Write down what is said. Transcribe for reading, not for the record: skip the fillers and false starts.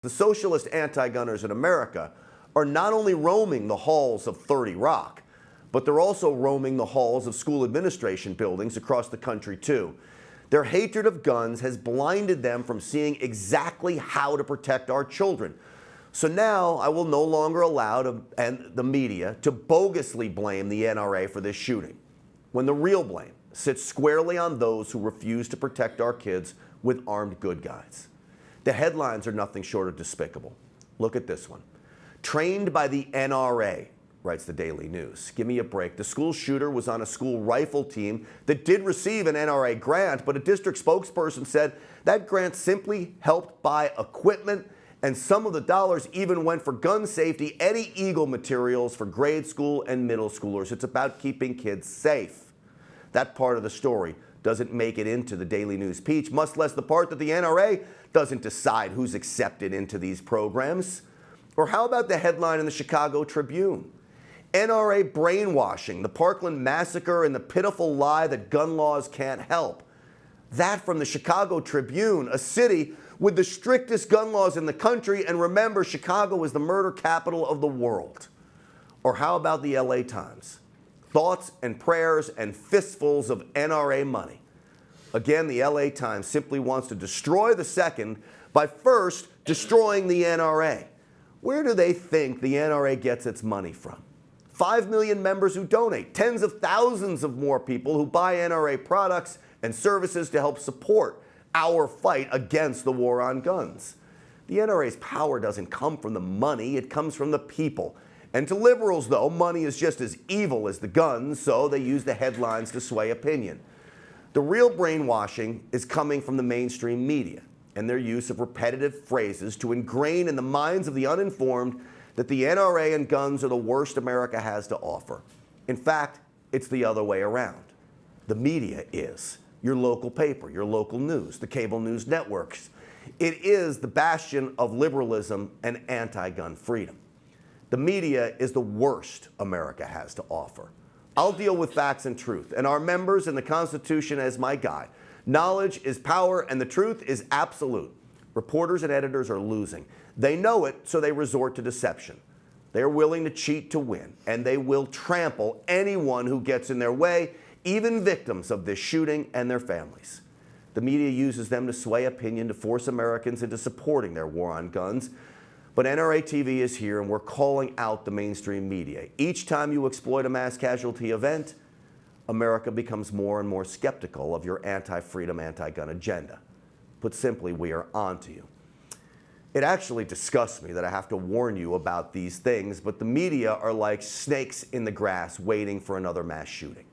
The socialist anti-gunners in America are not only roaming the halls of 30 Rock, but they're also roaming the halls of school administration buildings across the country too. Their hatred of guns has blinded them from seeing exactly how to protect our children. So now I will no longer allow the media to bogusly blame the NRA for this shooting, when the real blame sits squarely on those who refuse to protect our kids with armed good guys. The headlines are nothing short of despicable. Look at this one. Trained by the NRA, writes the Daily News. Give me a break. The school shooter was on a school rifle team that did receive an NRA grant, but a district spokesperson said that grant simply helped buy equipment, and some of the dollars even went for gun safety, Eddie Eagle materials for grade school and middle schoolers. It's about keeping kids safe. That part of the story doesn't make it into the Daily News Peach, much less the part that the NRA doesn't decide who's accepted into these programs. Or how about the headline in the Chicago Tribune? NRA brainwashing, the Parkland massacre, and the pitiful lie that gun laws can't help. That from the Chicago Tribune, a city with the strictest gun laws in the country, and remember, Chicago is the murder capital of the world. Or how about the LA Times? Thoughts and prayers and fistfuls of NRA money. Again, the LA Times simply wants to destroy the second by first destroying the NRA. Where do they think the NRA gets its money from? 5 million members who donate, tens of thousands of more people who buy NRA products and services to help support our fight against the war on guns. The NRA's power doesn't come from the money, it comes from the people. And to liberals, though, money is just as evil as the guns, so they use the headlines to sway opinion. The real brainwashing is coming from the mainstream media and their use of repetitive phrases to ingrain in the minds of the uninformed that the NRA and guns are the worst America has to offer. In fact, it's the other way around. The media is. Your local paper, your local news, the cable news networks. It is the bastion of liberalism and anti-gun freedom. The media is the worst America has to offer. I'll deal with facts and truth, and our members and the Constitution as my guide. Knowledge is power, and the truth is absolute. Reporters and editors are losing. They know it, so they resort to deception. They are willing to cheat to win, and they will trample anyone who gets in their way, even victims of this shooting and their families. The media uses them to sway opinion to force Americans into supporting their war on guns. But NRATV is here, and we're calling out the mainstream media. Each time you exploit a mass casualty event, America becomes more and more skeptical of your anti-freedom, anti-gun agenda. Put simply, we are onto you. It actually disgusts me that I have to warn you about these things, but the media are like snakes in the grass waiting for another mass shooting.